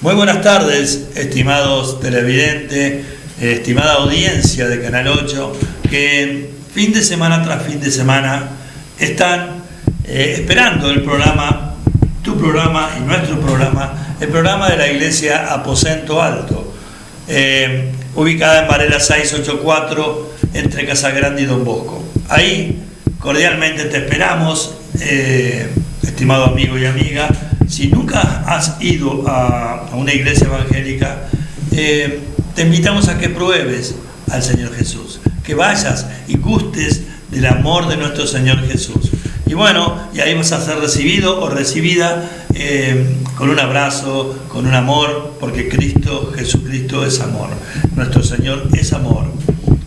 Muy buenas tardes, estimados televidentes, estimada audiencia de Canal 8, que fin de semana tras fin de semana están esperando el programa, tu programa y nuestro programa, el programa de la Iglesia Aposento Alto, ubicada en Varela 684, entre Casagrande y Don Bosco. Ahí cordialmente te esperamos, estimado amigo y amiga. Si nunca has ido a una iglesia evangélica, te invitamos a que pruebes al Señor Jesús, que vayas y gustes del amor de nuestro Señor Jesús. Y bueno, y ahí vas a ser recibido o recibida con un abrazo, con un amor, porque Jesucristo es amor. Nuestro Señor es amor.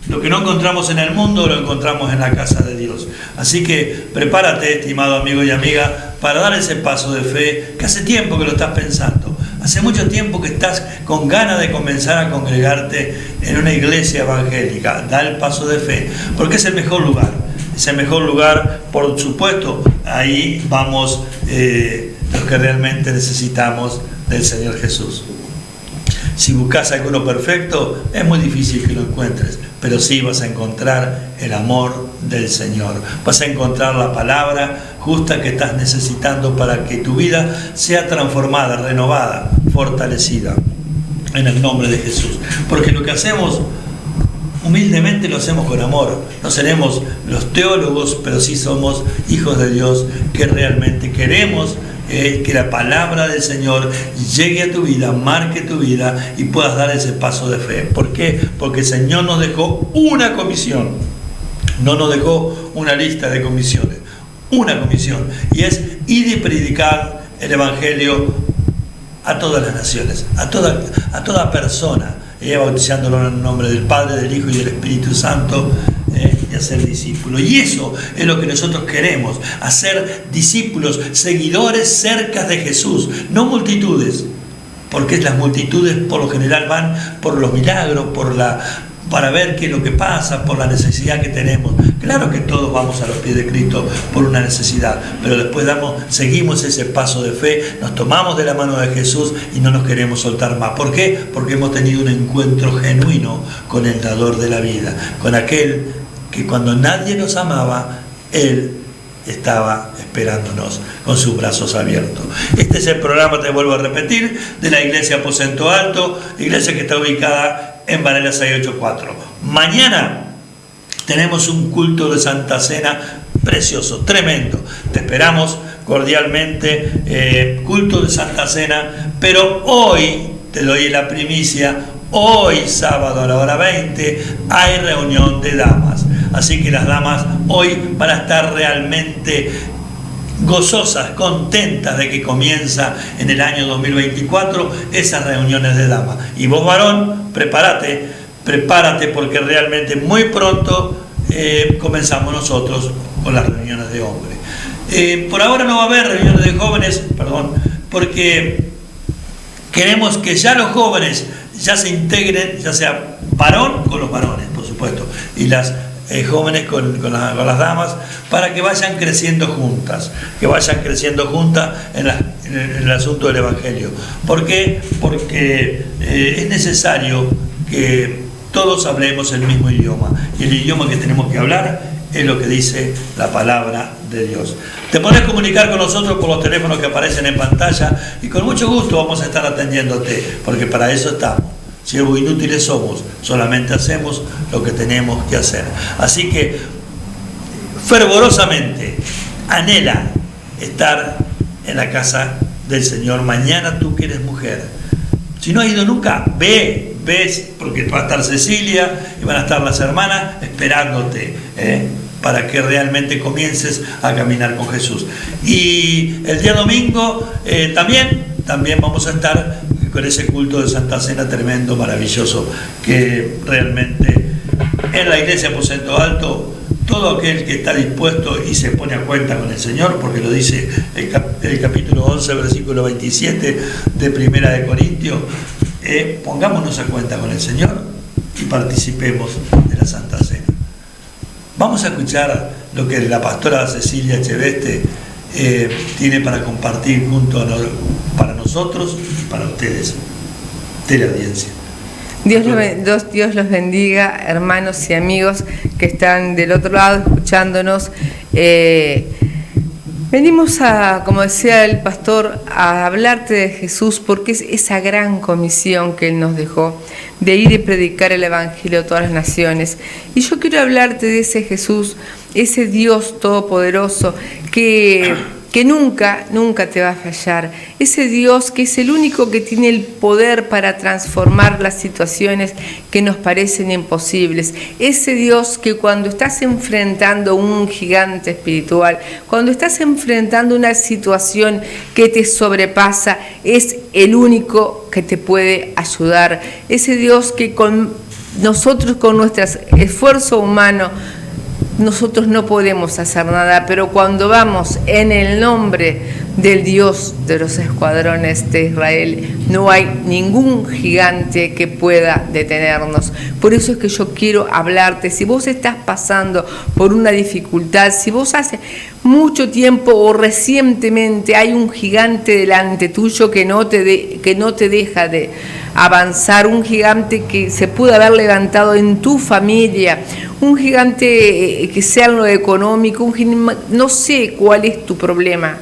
Lo que no encontramos en el mundo, lo encontramos en la casa de Dios. Así que prepárate, estimado amigo y amiga, para dar ese paso de fe, que hace tiempo que lo estás pensando. Hace mucho tiempo que estás con ganas de comenzar a congregarte en una iglesia evangélica. Da el paso de fe, porque es el mejor lugar. Es el mejor lugar, por supuesto. Ahí vamos los que realmente necesitamos del Señor Jesús. Si buscas alguno perfecto, es muy difícil que lo encuentres, pero sí vas a encontrar el amor del Señor. Vas a encontrar la palabra justa que estás necesitando para que tu vida sea transformada, renovada, fortalecida, en el nombre de Jesús. Porque lo que hacemos, humildemente lo hacemos con amor. No seremos los teólogos, pero sí somos hijos de Dios que realmente queremos que la palabra del Señor llegue a tu vida, marque tu vida y puedas dar ese paso de fe. ¿Por qué? Porque el Señor nos dejó una comisión, no nos dejó una lista de comisiones, una comisión, y es ir y predicar el Evangelio a todas las naciones, a toda persona, bautizándolo en el nombre del Padre, del Hijo y del Espíritu Santo, y hacer discípulos. Y eso es lo que nosotros queremos, hacer discípulos, seguidores cerca de Jesús, no multitudes, porque las multitudes por lo general van por los milagros, para ver qué es lo que pasa, por la necesidad que tenemos. Claro que todos vamos a los pies de Cristo por una necesidad, pero después seguimos ese paso de fe, nos tomamos de la mano de Jesús y no nos queremos soltar más. ¿Por qué? Porque hemos tenido un encuentro genuino con el dador de la vida, con aquel que cuando nadie nos amaba, Él estaba esperándonos con sus brazos abiertos. Este es el programa, te vuelvo a repetir, de la Iglesia Aposento Alto, iglesia que está ubicada en Varela 684. Mañana tenemos un culto de Santa Cena precioso, tremendo. Te esperamos cordialmente, culto de Santa Cena, pero hoy te doy la primicia. Hoy, sábado a la hora 20, hay reunión de damas. Así que las damas hoy van a estar realmente gozosas, contentas de que comienza en el año 2024 esas reuniones de damas. Y vos, varón, prepárate porque realmente muy pronto comenzamos nosotros con las reuniones de hombres. Por ahora no va a haber reuniones de jóvenes, porque queremos que ya los jóvenes ya se integren, ya sea varón con los varones, por supuesto, y las jóvenes con las damas, para que vayan creciendo juntas, en el asunto del Evangelio. ¿Por qué? Porque es necesario que todos hablemos el mismo idioma, y el idioma que tenemos que hablar es lo que dice la palabra de Dios. Te podés comunicar con nosotros por los teléfonos que aparecen en pantalla y con mucho gusto vamos a estar atendiéndote, porque para eso estamos. Siervos inútiles somos, solamente hacemos lo que tenemos que hacer. Así que fervorosamente anhela estar en la casa del Señor. Mañana tú que eres mujer, si no has ido nunca, ves, porque va a estar Cecilia y van a estar las hermanas esperándote, para que realmente comiences a caminar con Jesús. Y el día domingo también vamos a estar con ese culto de Santa Cena tremendo, maravilloso, que realmente en la Iglesia Aposento Alto, todo aquel que está dispuesto y se pone a cuenta con el Señor, porque lo dice el capítulo 11, versículo 27 de Primera de Corintios, pongámonos a cuenta con el Señor y participemos de la Santa Cena. Vamos a escuchar lo que la pastora Cecilia Echeveste tiene para compartir para nosotros y para ustedes, teleaudiencia. Dios los bendiga, hermanos y amigos que están del otro lado escuchándonos. Venimos como decía el pastor, a hablarte de Jesús porque es esa gran comisión que Él nos dejó, de ir y predicar el Evangelio a todas las naciones. Y yo quiero hablarte de ese Jesús, ese Dios todopoderoso que nunca te va a fallar. Ese Dios que es el único que tiene el poder para transformar las situaciones que nos parecen imposibles. Ese Dios que cuando estás enfrentando un gigante espiritual, cuando estás enfrentando una situación que te sobrepasa, es el único que te puede ayudar. Ese Dios que nosotros con nuestro esfuerzo humano, nosotros no podemos hacer nada, pero cuando vamos en el nombre del Dios de los escuadrones de Israel, no hay ningún gigante que pueda detenernos. Por eso es que yo quiero hablarte. Si vos estás pasando por una dificultad, si vos hace mucho tiempo o recientemente hay un gigante delante tuyo que no te deja de avanzar, un gigante que se pudo haber levantado en tu familia, un gigante que sea en lo económico, no sé cuál es tu problema.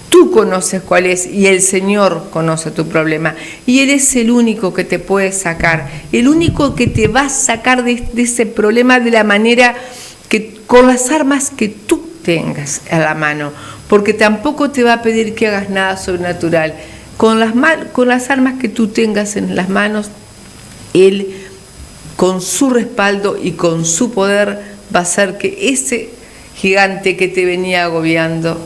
Tú conoces cuál es y el Señor conoce tu problema. Y Él es el único que te puede sacar, el único que te va a sacar de ese problema de la manera que con las armas que tú tengas a la mano. Porque tampoco te va a pedir que hagas nada sobrenatural. Con las armas que tú tengas en las manos, Él, con su respaldo y con su poder, va a hacer que ese gigante que te venía agobiando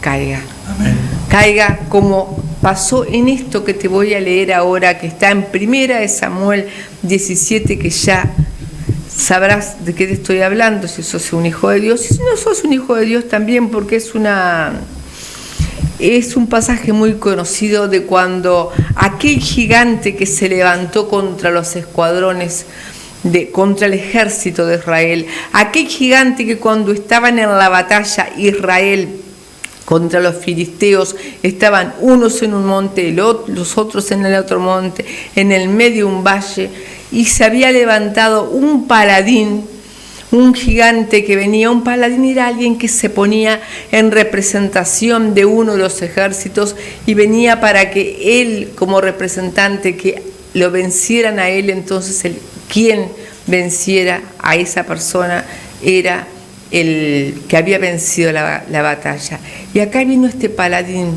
caiga. Amén. Caiga como pasó en esto que te voy a leer ahora, que está en 1 Samuel 17, que ya sabrás de qué te estoy hablando, si sos un hijo de Dios, y si no sos un hijo de Dios también, porque es un pasaje muy conocido de cuando aquel gigante que se levantó contra los escuadrones, contra el ejército de Israel, aquel gigante que cuando estaban en la batalla Israel contra los filisteos, estaban unos en un monte, los otros en el otro monte, en el medio un valle, y se había levantado un paladín, un gigante que venía. Un paladín era alguien que se ponía en representación de uno de los ejércitos y venía para que él, como representante, que lo vencieran a él. Entonces quien venciera a esa persona era el que había vencido la batalla. Y acá vino este paladín,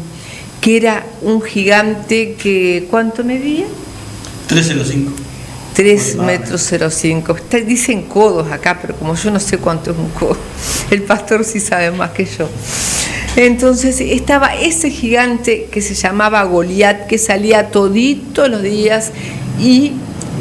que era un gigante que, ¿cuánto medía? 3,05. 3,05 metros. Dicen codos acá, pero como yo no sé cuánto es un codo, el pastor sí sabe más que yo. Entonces estaba ese gigante que se llamaba Goliat, que salía toditos los días y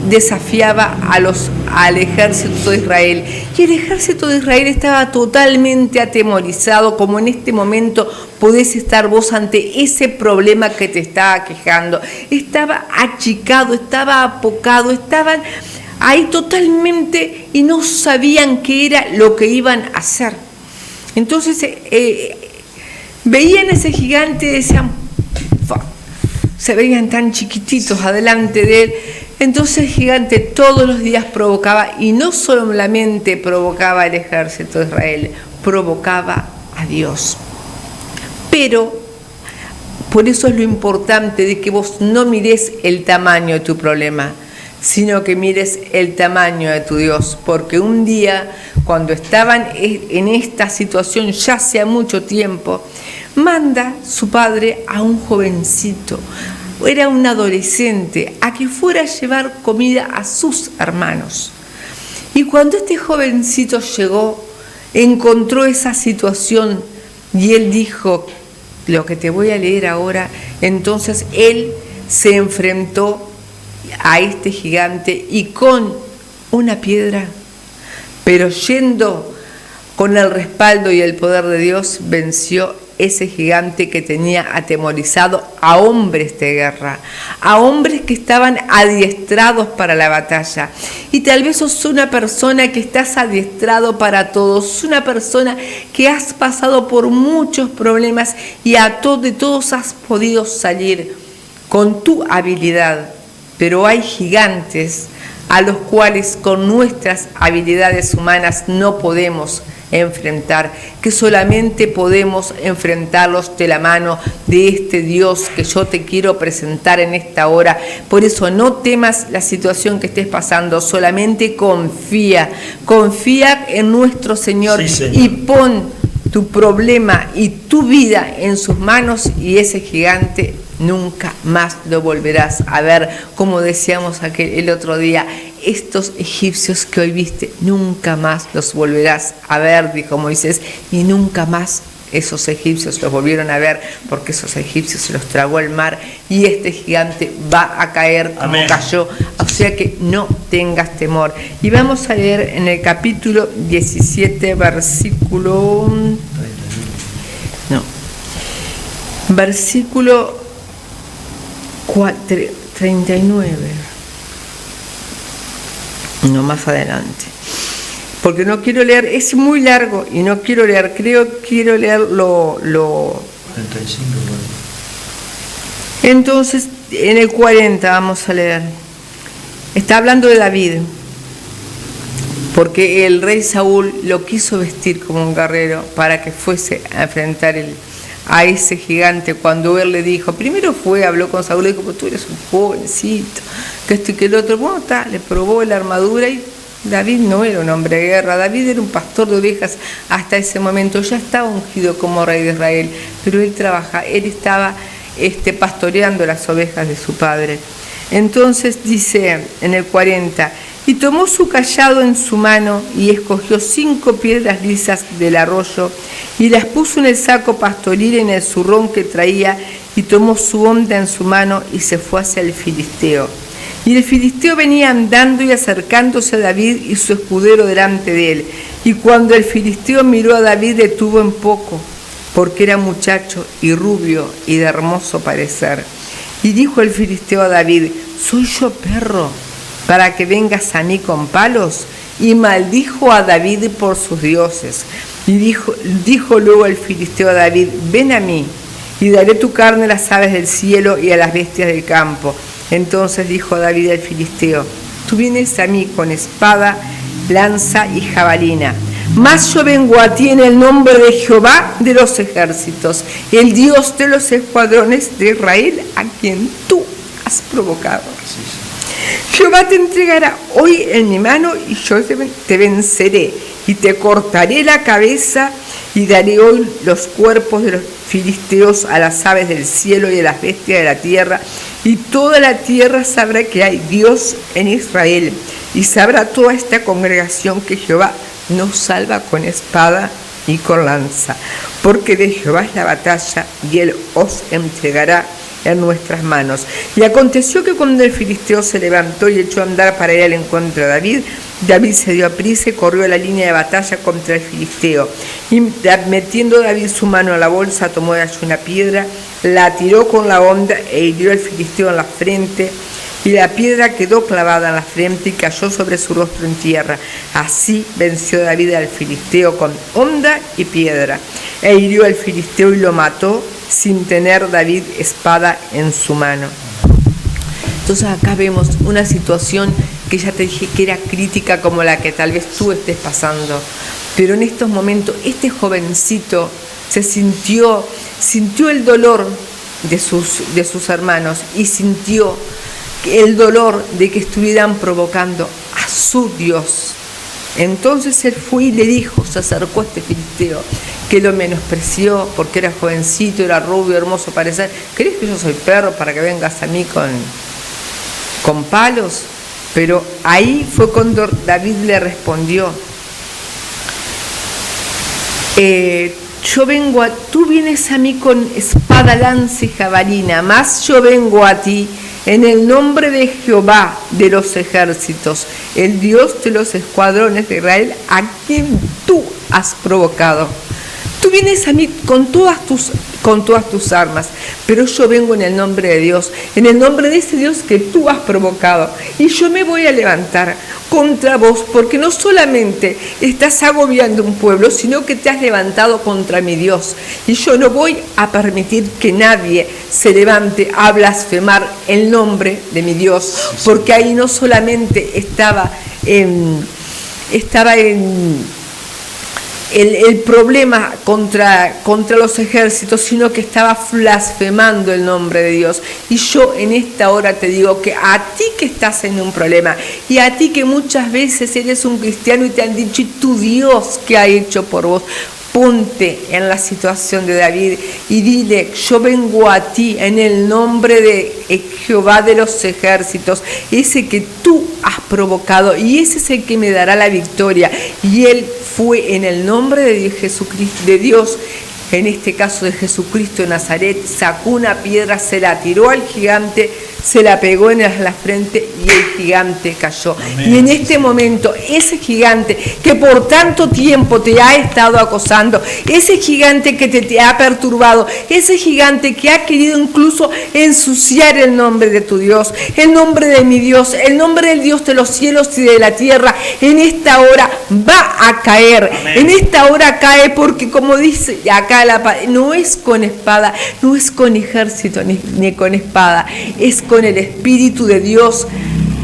desafiaba al ejército de Israel. Y el ejército de Israel estaba totalmente atemorizado, como en este momento podés estar vos ante ese problema que te estaba quejando. Estaba achicado, estaba apocado, estaban ahí totalmente y no sabían qué era lo que iban a hacer. Entonces veían ese gigante y decían, se veían tan chiquititos adelante de él. Entonces el gigante todos los días provocaba, y no solamente provocaba al ejército de Israel, provocaba a Dios. Pero por eso es lo importante de que vos no mires el tamaño de tu problema, sino que mires el tamaño de tu Dios. Porque un día, cuando estaban en esta situación ya hace mucho tiempo, manda su padre a un jovencito, era un adolescente, a que fuera a llevar comida a sus hermanos. Y cuando este jovencito llegó, encontró esa situación y él dijo lo que te voy a leer ahora. Entonces él se enfrentó a este gigante y con una piedra, pero yendo con el respaldo y el poder de Dios, venció ese gigante que tenía atemorizado a hombres de guerra, a hombres que estaban adiestrados para la batalla. Y tal vez sos una persona que estás adiestrado para todos, sos una persona que has pasado por muchos problemas y de todos has podido salir con tu habilidad. Pero hay gigantes a los cuales con nuestras habilidades humanas no podemos enfrentar, que solamente podemos enfrentarlos de la mano de este Dios que yo te quiero presentar en esta hora. Por eso no temas la situación que estés pasando, solamente confía en nuestro Señor, sí, Señor, y pon tu problema y tu vida en sus manos, y ese gigante nunca más lo volverás a ver. Como decíamos el otro día, estos egipcios que hoy viste, nunca más los volverás a ver, dijo Moisés, y nunca más esos egipcios los volvieron a ver, porque esos egipcios se los tragó el mar, y este gigante va a caer como Amén. cayó. O sea que no tengas temor. Y vamos a leer en el capítulo 17, versículo 39. No, más adelante. Porque no quiero leer, es muy largo y no quiero leer, quiero leer lo 45. Entonces, en el 40 vamos a leer. Está hablando de David, porque el rey Saúl lo quiso vestir como un guerrero para que fuese a enfrentar a ese gigante. Cuando él le dijo, primero habló con Saúl y le dijo, pues tú eres un jovencito, que esto y que el otro. Bueno, le probó la armadura, y David no era un hombre de guerra, David era un pastor de ovejas hasta ese momento. Ya estaba ungido como rey de Israel, pero él estaba pastoreando las ovejas de su padre. Entonces dice en el 40, y tomó su cayado en su mano y escogió 5 piedras lisas del arroyo y las puso en el saco pastoril en el zurrón que traía, y tomó su honda en su mano y se fue hacia el filisteo. Y el filisteo venía andando y acercándose a David y su escudero delante de él. Y cuando el filisteo miró a David, detuvo en poco, porque era muchacho y rubio y de hermoso parecer. Y dijo el filisteo a David, ¿soy yo perro para que vengas a mí con palos? Y maldijo a David por sus dioses. Y dijo luego el filisteo a David, ven a mí, y daré tu carne a las aves del cielo y a las bestias del campo. Entonces dijo David al filisteo, tú vienes a mí con espada, lanza y jabalina, mas yo vengo a ti en el nombre de Jehová de los ejércitos, el Dios de los escuadrones de Israel, a quien tú has provocado. Jehová te entregará hoy en mi mano, y yo te venceré, y te cortaré la cabeza, y daré hoy los cuerpos de los filisteos a las aves del cielo y a las bestias de la tierra, y toda la tierra sabrá que hay Dios en Israel, y sabrá toda esta congregación que Jehová nos salva con espada y con lanza, porque de Jehová es la batalla, y él os entregará en nuestras manos. Y aconteció que cuando el filisteo se levantó y echó a andar para ir al encuentro de David, David se dio aprisa y corrió a la línea de batalla contra el filisteo. Y metiendo David su mano a la bolsa, tomó de allí una piedra, la tiró con la honda e hirió al filisteo en la frente, y la piedra quedó clavada en la frente y cayó sobre su rostro en tierra. Así venció David al filisteo con honda y piedra, e hirió al filisteo y lo mató, sin tener David espada en su mano. Entonces acá vemos una situación que ya te dije que era crítica, como la que tal vez tú estés pasando, pero en estos momentos este jovencito se sintió el dolor de sus hermanos, y sintió el dolor de que estuvieran provocando a su Dios. Entonces él fue y le dijo, se acercó a este filisteo, que lo menospreció porque era jovencito, era rubio, hermoso parecer. ¿Crees que yo soy perro para que vengas a mí con palos? Pero ahí fue cuando David le respondió, tú vienes a mí con espada, lanza y jabalina, mas yo vengo a ti en el nombre de Jehová de los ejércitos, el Dios de los escuadrones de Israel, a quien tú has provocado. Tú vienes a mí con todas tus armas, pero yo vengo en el nombre de Dios, en el nombre de ese Dios que tú has provocado. Y yo me voy a levantar contra vos, porque no solamente estás agobiando un pueblo, sino que te has levantado contra mi Dios. Y yo no voy a permitir que nadie se levante a blasfemar el nombre de mi Dios, porque ahí no solamente estaba el problema contra los ejércitos, sino que estaba blasfemando el nombre de Dios. Y yo en esta hora te digo que a ti que estás en un problema, y a ti que muchas veces eres un cristiano y te han dicho, ¿y tu Dios qué ha hecho por vos? Ponte en la situación de David y dile, yo vengo a ti en el nombre de Jehová de los ejércitos, ese que tú has provocado, y ese es el que me dará la victoria. Y él fue en el nombre de Jesucristo, de Dios, en este caso de Jesucristo de Nazaret, sacó una piedra, se la tiró al gigante, se la pegó en la frente y el gigante cayó. Amén. Y en este momento, ese gigante que por tanto tiempo te ha estado acosando, ese gigante que te ha perturbado, ese gigante que ha querido incluso ensuciar el nombre de tu Dios, el nombre de mi Dios, el nombre del Dios de los cielos y de la tierra, en esta hora va a caer. Amén. En esta hora cae, porque como dice acá, no es con espada, no es con ejército ni con espada, es con el Espíritu de Dios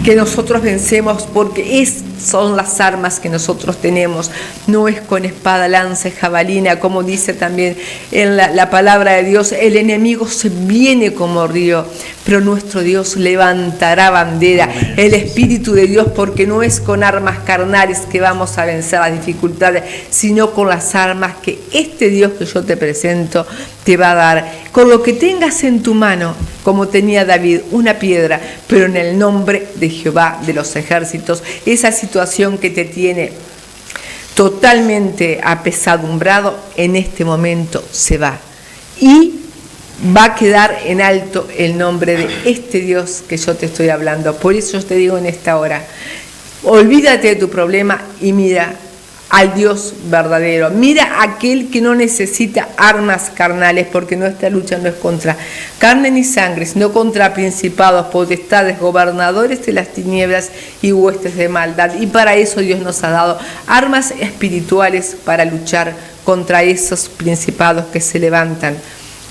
que nosotros vencemos, porque son las armas que nosotros tenemos. No es con espada, lanza y jabalina, como dice también en la palabra de Dios. El enemigo se viene como río, pero nuestro Dios levantará bandera. Amén. El Espíritu de Dios, porque no es con armas carnales que vamos a vencer las dificultades, sino con las armas que este Dios que yo te presento te va a dar. Con lo que tengas en tu mano, como tenía David, una piedra, pero en el nombre de Jehová de los ejércitos, esa situación que te tiene totalmente apesadumbrado, en este momento se va. Y va a quedar en alto el nombre de este Dios que yo te estoy hablando. Por eso yo te digo en esta hora, olvídate de tu problema y mira al Dios verdadero. Mira a aquel que no necesita armas carnales, porque nuestra lucha no es contra carne ni sangre, sino contra principados, potestades, gobernadores de las tinieblas y huestes de maldad. Y para eso Dios nos ha dado armas espirituales para luchar contra esos principados que se levantan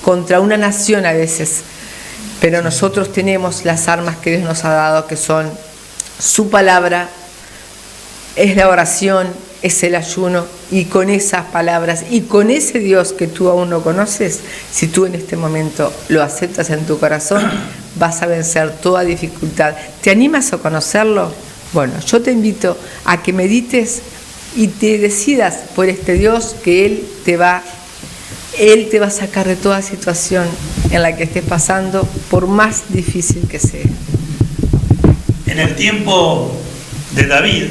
contra una nación a veces. Pero nosotros tenemos las armas que Dios nos ha dado, que son su palabra, es la oración, es el ayuno, y con esas palabras y con ese Dios que tú aún no conoces, si tú en este momento lo aceptas en tu corazón, vas a vencer toda dificultad. ¿Te animas a conocerlo? Bueno, yo te invito a que medites y te decidas por este Dios, que Él te va a sacar de toda situación en la que estés pasando, por más difícil que sea. En el tiempo de David,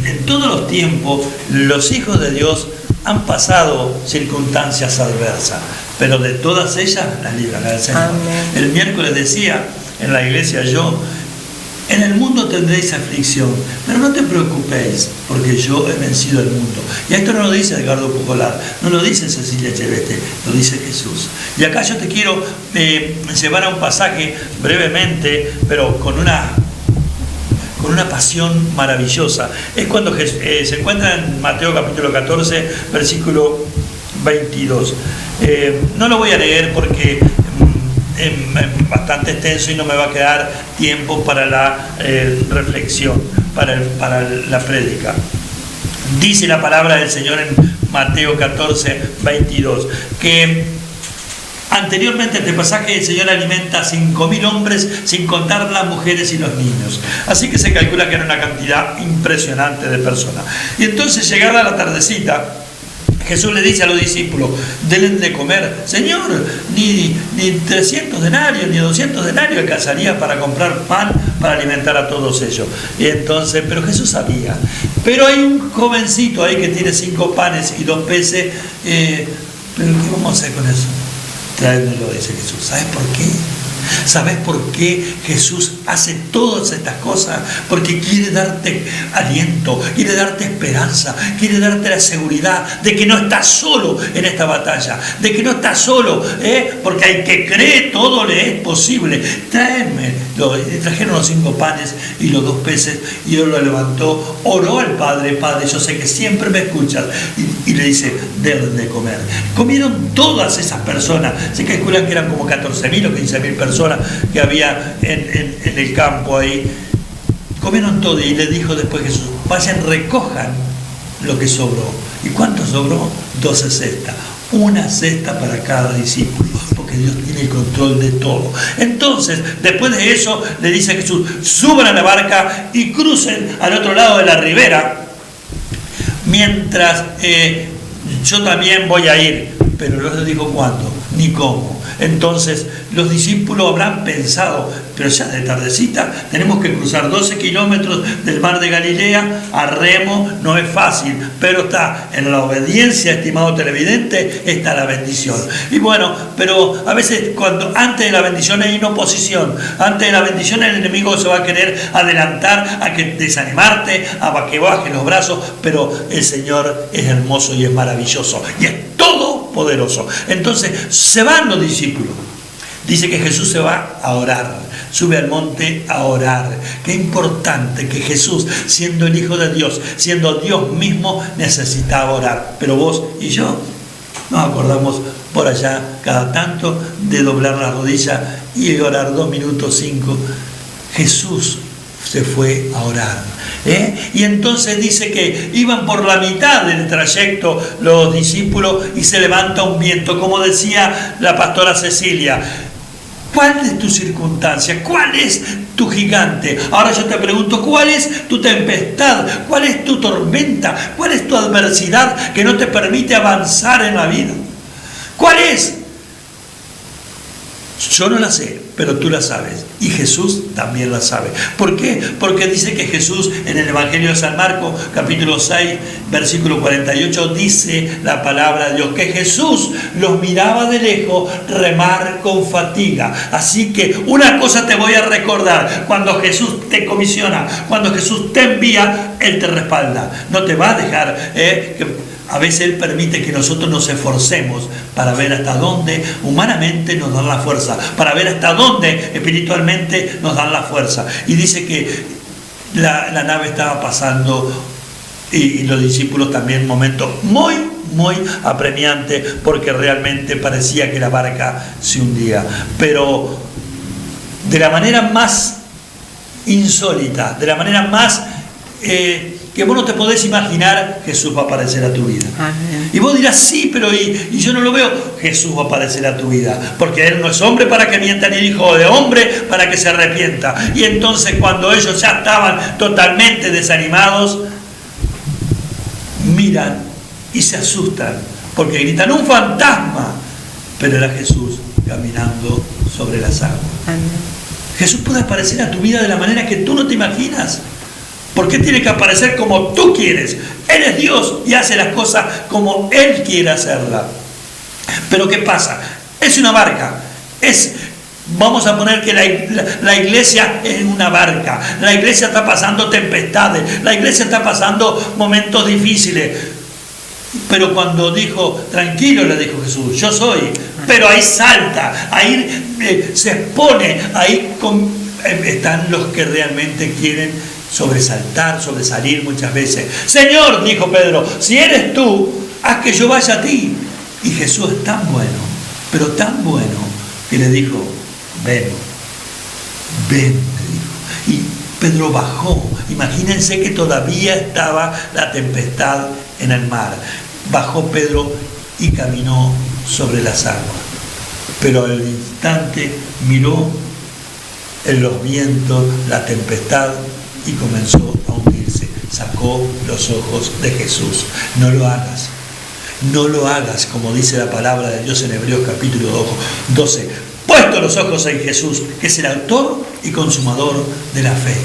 en todos los tiempos, los hijos de Dios han pasado circunstancias adversas, pero de todas ellas las librará el Señor. Amén. El miércoles decía en la iglesia yo, en el mundo tendréis aflicción, pero no te preocupéis, porque yo he vencido el mundo. Y esto no lo dice Edgardo Pujolar, no lo dice Cecilia Cheveste, lo dice Jesús. Y acá yo te quiero llevar a un pasaje brevemente, pero con una pasión maravillosa. Es cuando se encuentra en Mateo capítulo 14, versículo 22. No lo voy a leer porque es bastante extenso y no me va a quedar tiempo para la reflexión, para la prédica. Dice la palabra del Señor en Mateo 14, 22, que anteriormente a este pasaje el Señor alimenta a 5.000 hombres, sin contar las mujeres y los niños. Así que se calcula que era una cantidad impresionante de personas. Y entonces, llegada la tardecita, Jesús le dice a los discípulos, denle de comer. Señor, ni 300 denarios, ni 200 denarios alcanzaría para comprar pan para alimentar a todos ellos. Y entonces, pero Jesús sabía. Pero hay un jovencito ahí que tiene 5 panes y 2 peces. ¿Pero qué vamos a hacer con eso? Tráemelo, dice Jesús. ¿Sabes por qué? ¿Sabes por qué Jesús hace todas estas cosas? Porque quiere darte aliento, quiere darte esperanza, quiere darte la seguridad de que no estás solo en esta batalla, de que no estás solo, porque al que cree todo le es posible. Trajeron los 5 panes y los 2 peces y él lo levantó, oró al Padre: Padre, yo sé que siempre me escuchas, y le dice: den de comer. Comieron todas esas personas, se calculan que eran como 14.000 o 15.000 personas que había en el campo ahí. Comieron todo, y le dijo después Jesús: vayan, recojan lo que sobró. ¿Y cuánto sobró? 12 cestas. Una cesta para cada discípulo, porque Dios tiene el control de todo. Entonces, después de eso, le dice a Jesús: suban a la barca y crucen al otro lado de la ribera, mientras yo también voy a ir. Pero no les dijo cuándo ni cómo. Entonces los discípulos habrán pensado: pero ya de tardecita tenemos que cruzar 12 kilómetros del mar de Galilea a remo, no es fácil, pero está en la obediencia, estimado televidente, está la bendición. Y bueno, pero a veces antes de la bendición hay una oposición, antes de la bendición el enemigo se va a querer adelantar, a que desanimarte, a que bajes los brazos, pero el Señor es hermoso y es maravilloso y es todopoderoso. Entonces se van los discípulos. Dice que Jesús se va a orar, sube al monte a orar. Qué importante que Jesús, siendo el Hijo de Dios, siendo Dios mismo, necesitaba orar. Pero vos y yo nos acordamos por allá cada tanto de doblar la rodilla y orar 2 minutos, 5. Jesús se fue a orar. Y entonces dice que iban por la mitad del trayecto los discípulos y se levanta un viento, como decía la pastora Cecilia. ¿Cuál es tu circunstancia? ¿Cuál es tu gigante? Ahora yo te pregunto: ¿cuál es tu tempestad? ¿Cuál es tu tormenta? ¿Cuál es tu adversidad que no te permite avanzar en la vida? ¿Cuál es? Yo no la sé, pero tú la sabes, y Jesús también la sabe. ¿Por qué? Porque dice que Jesús, en el Evangelio de San Marcos, capítulo 6, versículo 48, dice la palabra de Dios, que Jesús los miraba de lejos remar con fatiga. Así que una cosa te voy a recordar: cuando Jesús te comisiona, cuando Jesús te envía, Él te respalda, no te va a dejar a veces Él permite que nosotros nos esforcemos para ver hasta dónde humanamente nos dan la fuerza, para ver hasta dónde espiritualmente nos dan la fuerza. Y dice que la nave estaba pasando, y los discípulos también, un momento muy apremiante, porque realmente parecía que la barca se hundía. Pero de la manera más insólita, de la manera más que vos no te podés imaginar, Jesús va a aparecer a tu vida. Amén. Y vos dirás: sí, pero y yo no lo veo. Jesús va a aparecer a tu vida, porque Él no es hombre para que mienta, ni hijo de hombre para que se arrepienta. Y entonces, cuando ellos ya estaban totalmente desanimados, miran y se asustan, porque gritan: ¡un fantasma! Pero era Jesús caminando sobre las aguas. Amén. Jesús puede aparecer a tu vida de la manera que tú no te imaginas. ¿Por qué tiene que aparecer como tú quieres? Él es Dios y hace las cosas como Él quiere hacerlas. Pero ¿qué pasa? Es una barca. Vamos a poner que la iglesia es una barca. La iglesia está pasando tempestades. La iglesia está pasando momentos difíciles. Pero cuando dijo: tranquilo, le dijo Jesús, yo soy. Pero ahí salta, ahí se expone, ahí están los que realmente quieren sobresalir muchas veces. Señor, dijo Pedro, si eres tú, haz que yo vaya a ti. Y Jesús es tan bueno, pero tan bueno, que le dijo: ven, le dijo. Y Pedro bajó. Imagínense que todavía estaba la tempestad en el mar. Bajó Pedro y caminó sobre las aguas. Pero al instante miró en los vientos la tempestad y comenzó a hundirse. Sacó los ojos de Jesús. No lo hagas. No lo hagas, como dice la palabra de Dios en Hebreos capítulo 12. Puesto los ojos en Jesús, que es el autor y consumador de la fe.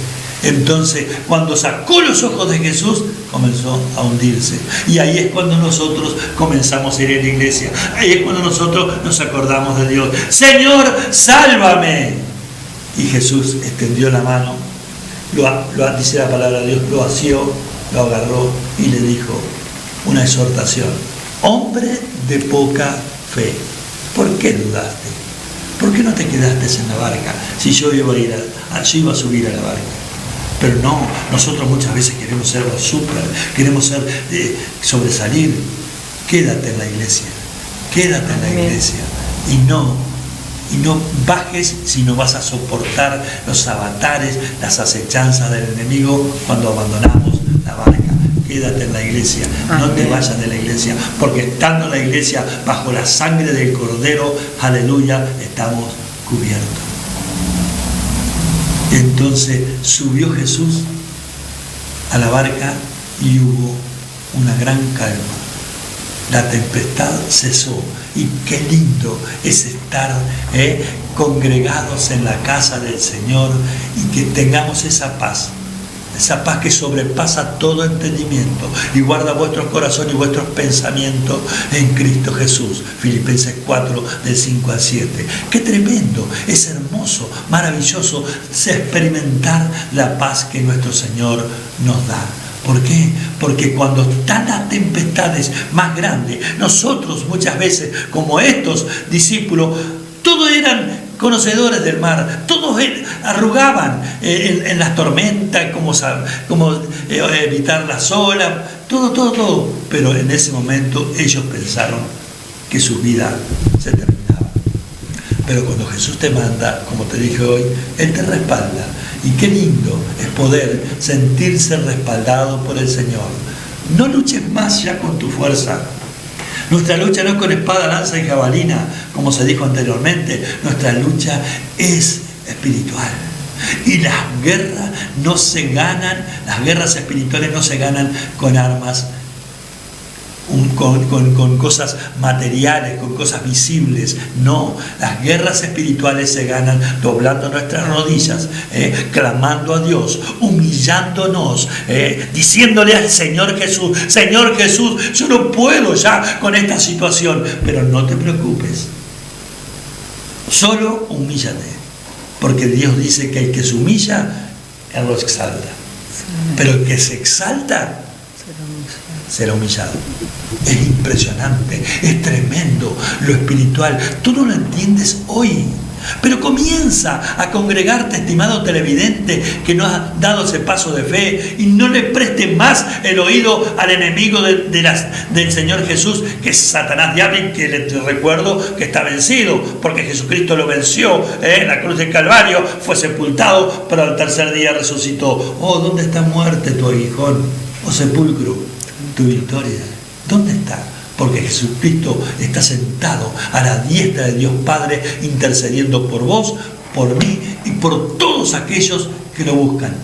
Entonces, cuando sacó los ojos de Jesús, comenzó a hundirse. Y ahí es cuando nosotros comenzamos a ir a la iglesia. Ahí es cuando nosotros nos acordamos de Dios. Señor, sálvame. Y Jesús extendió la mano, dice la palabra de Dios, lo asió, lo agarró y le dijo una exhortación. Hombre de poca fe, ¿por qué dudaste? ¿Por qué no te quedaste en la barca si yo iba a subir a la barca? Pero no, nosotros muchas veces queremos ser los super, queremos sobresalir. Quédate en la iglesia, quédate en la iglesia y no bajes, sino vas a soportar los avatares, las acechanzas del enemigo cuando abandonamos la barca. Quédate en la iglesia, no te vayas de la iglesia, porque estando en la iglesia bajo la sangre del Cordero, aleluya, estamos cubiertos. Entonces subió Jesús a la barca y hubo una gran calma. La tempestad cesó y qué lindo es estar congregados en la casa del Señor y que tengamos esa paz que sobrepasa todo entendimiento y guarda vuestros corazones y vuestros pensamientos en Cristo Jesús. Filipenses 4, del 5 al 7. Qué tremendo, es hermoso, maravilloso experimentar la paz que nuestro Señor nos da. ¿Por qué? Porque cuando están las tempestades más grandes, nosotros muchas veces, como estos discípulos, todos eran conocedores del mar, todos arrugaban en las tormentas, cómo evitar las olas, todo. Pero en ese momento ellos pensaron que su vida se terminaba. Pero cuando Jesús te manda, como te dije hoy, Él te respalda. Y qué lindo es poder sentirse respaldado por el Señor. No luches más ya con tu fuerza. Nuestra lucha no es con espada, lanza y jabalina, como se dijo anteriormente. Nuestra lucha es espiritual. Y las guerras no se ganan, las guerras espirituales no se ganan con armas, con cosas materiales, con cosas visibles. No, las guerras espirituales se ganan doblando nuestras rodillas, clamando a Dios, humillándonos, diciéndole al Señor Jesús, yo no puedo ya con esta situación, pero no te preocupes, solo humíllate, porque Dios dice que el que se humilla, Él lo exalta, pero el que se exalta será humillado. Es impresionante, es tremendo lo espiritual. Tú no lo entiendes hoy, pero comienza a congregarte, estimado televidente, que no has dado ese paso de fe, y no le preste más el oído al enemigo del Señor Jesús, que es Satanás, diablo, y que te recuerdo que está vencido, porque Jesucristo lo venció en la cruz del Calvario, fue sepultado, pero al tercer día resucitó. Oh, ¿dónde está muerte tu aguijón? Oh, sepulcro, tu victoria, ¿dónde está? Porque Jesucristo está sentado a la diestra de Dios Padre, intercediendo por vos, por mí y por todos aquellos que lo buscan.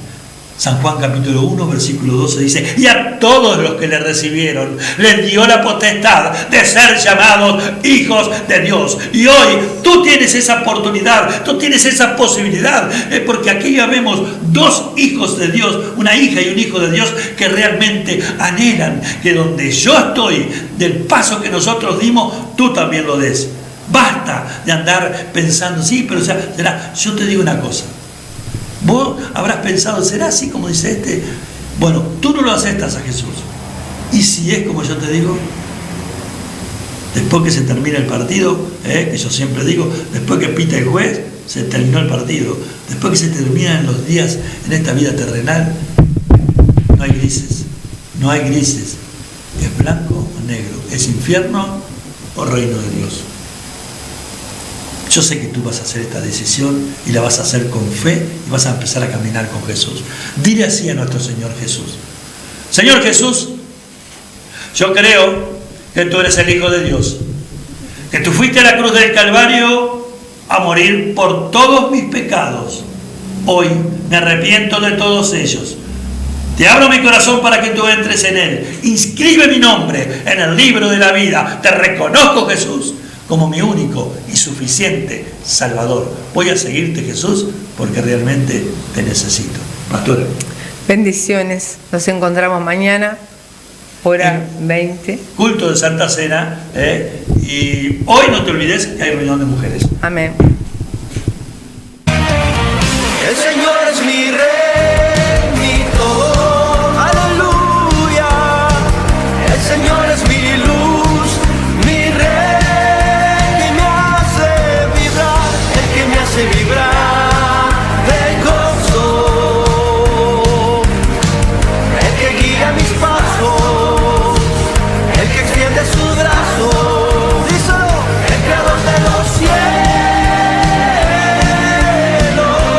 San Juan capítulo 1, versículo 12 dice: y a todos los que le recibieron les dio la potestad de ser llamados hijos de Dios. Y hoy tú tienes esa oportunidad, tú tienes esa posibilidad, porque aquí ya vemos dos hijos de Dios, una hija y un hijo de Dios, que realmente anhelan que donde yo estoy, del paso que nosotros dimos, tú también lo des. Basta de andar pensando, sí, pero será. Yo te digo una cosa. Vos habrás pensado, ¿será así como dice este? Bueno, tú no lo aceptas a Jesús. Y si es como yo te digo, después que se termina el partido, que yo siempre digo, después que pita el juez, se terminó el partido. Después que se terminan los días en esta vida terrenal, no hay grises. No hay grises. Es blanco o negro. Es infierno o reino de Dios. Yo sé que tú vas a hacer esta decisión y la vas a hacer con fe y vas a empezar a caminar con Jesús. Dile así a nuestro Señor Jesús: Señor Jesús, yo creo que tú eres el Hijo de Dios, que tú fuiste a la cruz del Calvario a morir por todos mis pecados. Hoy me arrepiento de todos ellos. Te abro mi corazón para que tú entres en él. Inscribe mi nombre en el libro de la vida. Te reconozco, Jesús, como mi único y suficiente Salvador. Voy a seguirte, Jesús, porque realmente te necesito. Pastora. Bendiciones. Nos encontramos mañana, hora 20. Culto de Santa Cena. Y hoy no te olvides que hay reunión de mujeres. Amén. El Señor